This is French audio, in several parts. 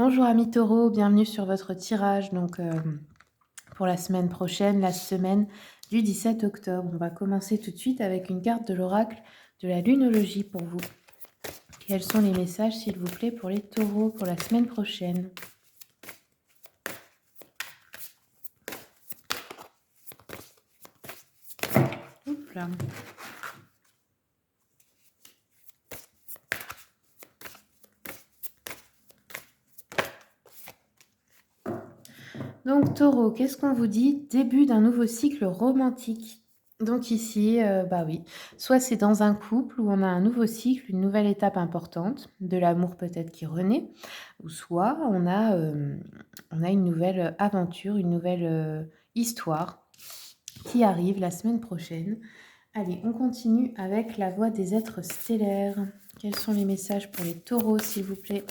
Bonjour amis taureaux, bienvenue sur votre tirage pour la semaine prochaine, la semaine du 17 octobre. On va commencer tout de suite avec une carte de l'oracle de la lunologie pour vous. Quels sont les messages s'il vous plaît pour les taureaux pour la semaine prochaine? Oups là. Donc taureau, qu'est-ce qu'on vous dit? Début d'un nouveau cycle romantique. Donc ici, bah oui, soit c'est dans un couple où on a un nouveau cycle, une nouvelle étape importante, de l'amour peut-être qui renaît, ou soit on a une nouvelle aventure, une nouvelle histoire qui arrive la semaine prochaine. Allez, on continue avec la voix des êtres stellaires. Quels sont les messages pour les taureaux, s'il vous plaît?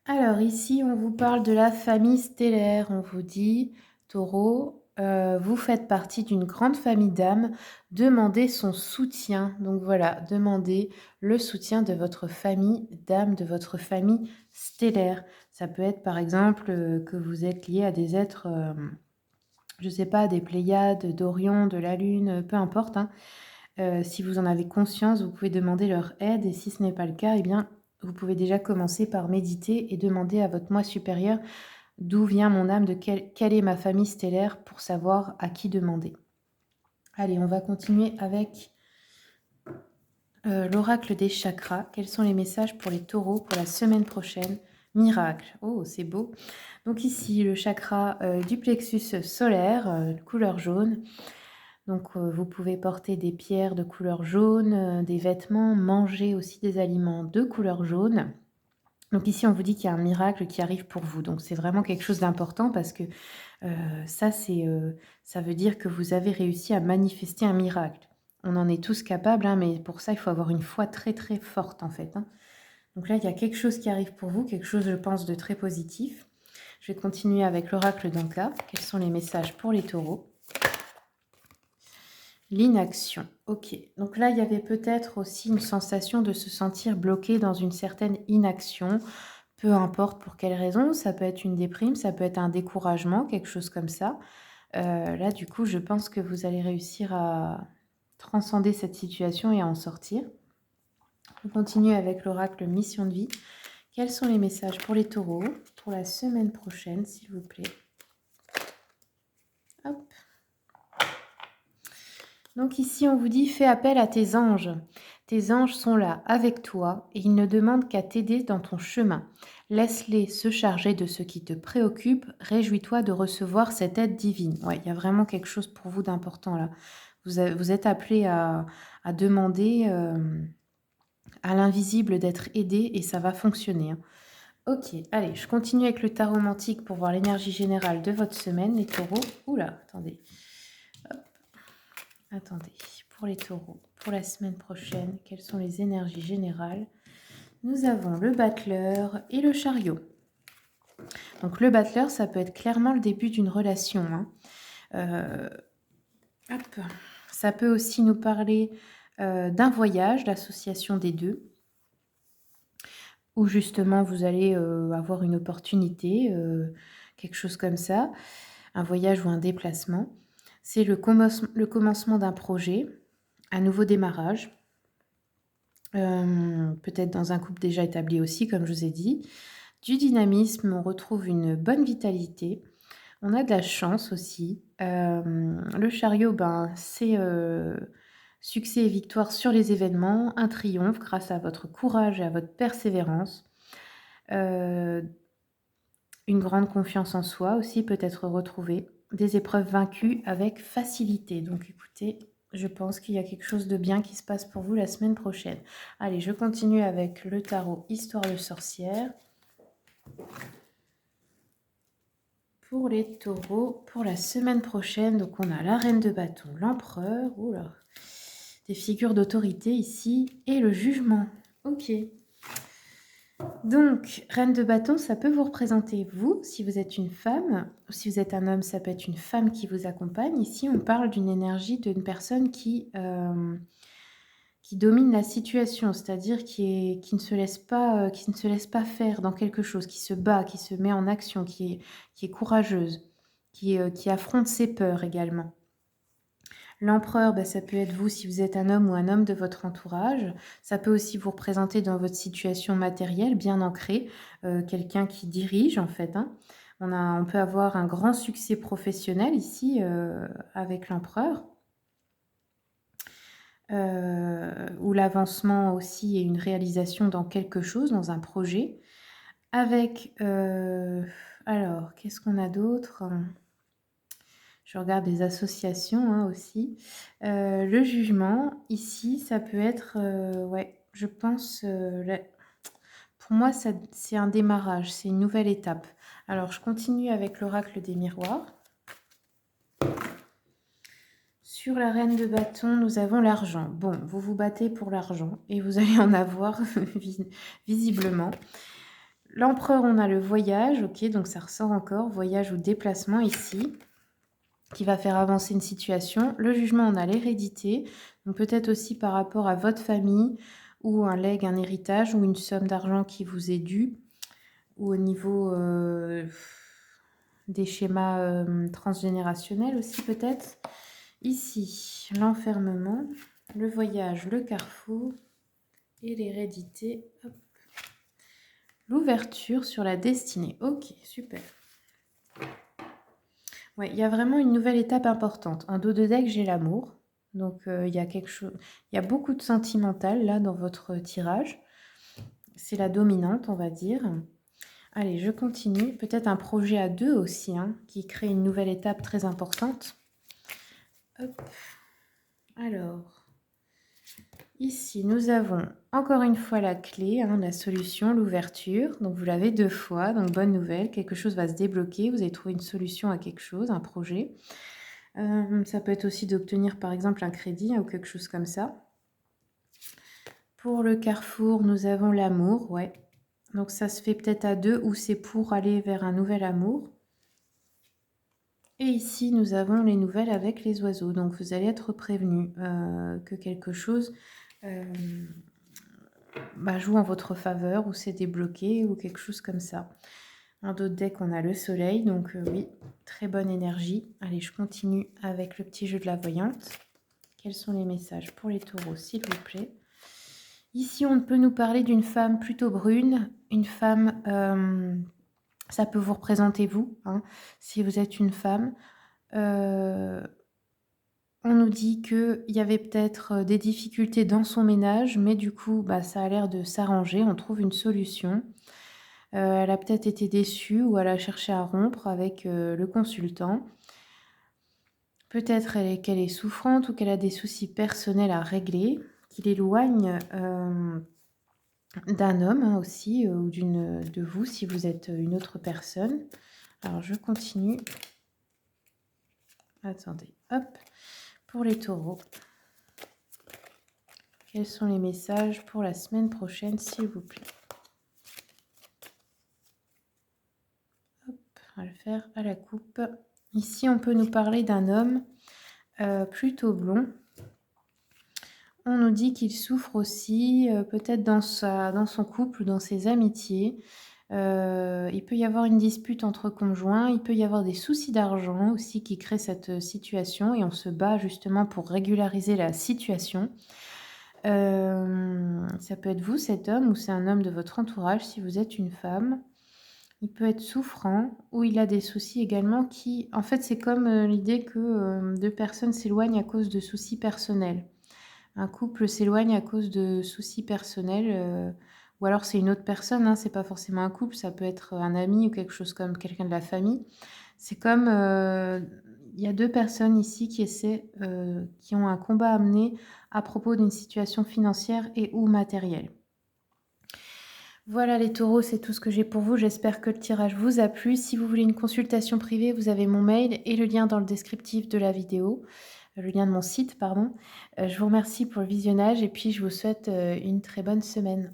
Alors ici, on vous parle de la famille stellaire. On vous dit, taureau, vous faites partie d'une grande famille d'âmes. Demandez son soutien. Donc voilà, demandez le soutien de votre famille d'âmes, de votre famille stellaire. Ça peut être par exemple que vous êtes lié à des êtres, je ne sais pas, des Pléiades, d'Orion, de la Lune, peu importe, hein. Si vous en avez conscience, vous pouvez demander leur aide et si ce n'est pas le cas, eh bien, vous pouvez déjà commencer par méditer et demander à votre moi supérieur d'où vient mon âme, quelle est ma famille stellaire pour savoir à qui demander. Allez, on va continuer avec l'oracle des chakras. Quels sont les messages pour les taureaux pour la semaine prochaine? Miracle. Oh, c'est beau. Donc ici, le chakra du plexus solaire, couleur jaune. Donc, vous pouvez porter des pierres de couleur jaune, des vêtements, manger aussi des aliments de couleur jaune. Donc ici, on vous dit qu'il y a un miracle qui arrive pour vous. Donc c'est vraiment quelque chose d'important parce que ça veut dire que vous avez réussi à manifester un miracle. On en est tous capables, hein, mais pour ça, il faut avoir une foi très très forte en fait, hein. Donc là, il y a quelque chose qui arrive pour vous, quelque chose, je pense, de très positif. Je vais continuer avec l'oracle d'Anka. Quels sont les messages pour les taureaux? L'inaction, ok. Donc là, il y avait peut-être aussi une sensation de se sentir bloqué dans une certaine inaction, peu importe pour quelle raison, ça peut être une déprime, ça peut être un découragement, quelque chose comme ça. Là, du coup, je pense que vous allez réussir à transcender cette situation et à en sortir. On continue avec l'oracle mission de vie. Quels sont les messages pour les taureaux pour la semaine prochaine, s'il vous plaît? Hop. Donc ici, on vous dit, fais appel à tes anges. Tes anges sont là avec toi et ils ne demandent qu'à t'aider dans ton chemin. Laisse-les se charger de ce qui te préoccupe. Réjouis-toi de recevoir cette aide divine. Ouais, il y a vraiment quelque chose pour vous d'important là. Vous êtes appelé à demander à l'invisible d'être aidé et ça va fonctionner, hein. Ok, allez, je continue avec le tarot romantique pour voir l'énergie générale de votre semaine, les taureaux. Oula, attendez. Hop. Attendez, pour les taureaux, pour la semaine prochaine, quelles sont les énergies générales? Nous avons le battleur et le chariot. Donc le battleur, ça peut être clairement le début d'une relation, hein. Euh, hop. Ça peut aussi nous parler d'un voyage, l'association des deux, où justement vous allez avoir une opportunité, quelque chose comme ça, un voyage ou un déplacement. C'est le commencement d'un projet, un nouveau démarrage. Peut-être dans un couple déjà établi aussi, comme je vous ai dit. Du dynamisme, on retrouve une bonne vitalité. On a de la chance aussi. Le chariot, ben, c'est succès et victoire sur les événements, un triomphe grâce à votre courage et à votre persévérance. Une grande confiance en soi aussi peut être retrouvée. Des épreuves vaincues avec facilité. Donc écoutez, je pense qu'il y a quelque chose de bien qui se passe pour vous la semaine prochaine. Allez, je continue avec le tarot Histoire de sorcière. Pour les taureaux, pour la semaine prochaine, donc on a la reine de bâton, l'empereur, oula, des figures d'autorité ici, et le jugement. Ok. Donc, reine de bâton, ça peut vous représenter vous, si vous êtes une femme, ou si vous êtes un homme, ça peut être une femme qui vous accompagne. Ici, on parle d'une énergie d'une personne qui qui domine la situation, c'est-à-dire qui ne se laisse pas, qui ne se laisse pas faire dans quelque chose, qui se bat, qui se met en action, qui est courageuse, qui affronte ses peurs également. L'empereur, bah, ça peut être vous si vous êtes un homme ou un homme de votre entourage. Ça peut aussi vous représenter dans votre situation matérielle bien ancrée, quelqu'un qui dirige en fait, hein. On peut avoir un grand succès professionnel ici, avec l'empereur. Ou l'avancement aussi et une réalisation dans quelque chose, dans un projet. Avec, alors qu'est-ce qu'on a d'autre? Je regarde des associations, hein, aussi. Le jugement, ici, ça peut être, ouais, je pense, la pour moi, ça c'est un démarrage, c'est une nouvelle étape. Alors je continue avec l'oracle des miroirs. Sur la reine de bâton, nous avons l'argent. Bon, vous vous battez pour l'argent et vous allez en avoir visiblement. L'empereur, on a le voyage, ok, donc ça ressort encore, voyage ou déplacement ici, qui va faire avancer une situation. Le jugement, on a l'hérédité, donc peut-être aussi par rapport à votre famille, ou un legs, un héritage, ou une somme d'argent qui vous est due, ou au niveau des schémas transgénérationnels aussi peut-être. Ici, l'enfermement, le voyage, le carrefour et l'hérédité. L'ouverture sur la destinée. Ok, super. Ouais, il y a vraiment une nouvelle étape importante. En dos de deck, j'ai l'amour. Donc, il y a quelque chose, il y a beaucoup de sentimental là dans votre tirage. C'est la dominante, on va dire. Allez, je continue. Peut-être un projet à deux aussi, hein, qui crée une nouvelle étape très importante. Hop. Alors, ici, nous avons encore une fois la clé, hein, la solution, l'ouverture. Donc, vous l'avez 2 fois. Donc, bonne nouvelle, quelque chose va se débloquer. Vous avez trouvé une solution à quelque chose, un projet. Ça peut être aussi d'obtenir, par exemple, un crédit, hein, ou quelque chose comme ça. Pour le carrefour, nous avons l'amour, ouais. Donc, ça se fait peut-être à deux ou c'est pour aller vers un nouvel amour. Et ici, nous avons les nouvelles avec les oiseaux. Donc, vous allez être prévenu que quelque chose joue en votre faveur ou c'est débloqué ou quelque chose comme ça. En d'autres decks, on a le soleil. Donc, oui, très bonne énergie. Allez, je continue avec le petit jeu de la voyante. Quels sont les messages pour les taureaux, s'il vous plaît? Ici, on peut nous parler d'une femme plutôt brune. Une femme, ça peut vous représenter vous, hein, si vous êtes une femme. On nous dit qu'il y avait peut-être des difficultés dans son ménage, mais du coup, ça a l'air de s'arranger. On trouve une solution. Elle a peut-être été déçue ou elle a cherché à rompre avec le consultant. Peut-être qu'elle est souffrante ou qu'elle a des soucis personnels à régler, qu'il éloigne d'un homme, hein, aussi, ou de vous si vous êtes une autre personne. Alors, je continue. Attendez, hop. Pour les taureaux, quels sont les messages pour la semaine prochaine, s'il vous plaît? Hop, on va le faire à la coupe. Ici, on peut nous parler d'un homme plutôt blond. On nous dit qu'il souffre aussi, peut-être dans son couple, dans ses amitiés. Il peut y avoir une dispute entre conjoints, il peut y avoir des soucis d'argent aussi qui créent cette situation et on se bat justement pour régulariser la situation. Ça peut être vous, cet homme, ou c'est un homme de votre entourage si vous êtes une femme. Il peut être souffrant ou il a des soucis également qui... En fait, c'est comme l'idée que deux personnes s'éloignent à cause de soucis personnels. Un couple s'éloigne à cause de soucis personnels, ou alors c'est une autre personne, hein, c'est pas forcément un couple, ça peut être un ami ou quelque chose comme quelqu'un de la famille. C'est comme il y a deux personnes ici qui qui ont un combat à mener à propos d'une situation financière et ou matérielle. Voilà les taureaux, c'est tout ce que j'ai pour vous. J'espère que le tirage vous a plu. Si vous voulez une consultation privée, vous avez mon mail et le lien dans le descriptif de la vidéo. Le lien de mon site, pardon. Je vous remercie pour le visionnage et puis je vous souhaite une très bonne semaine.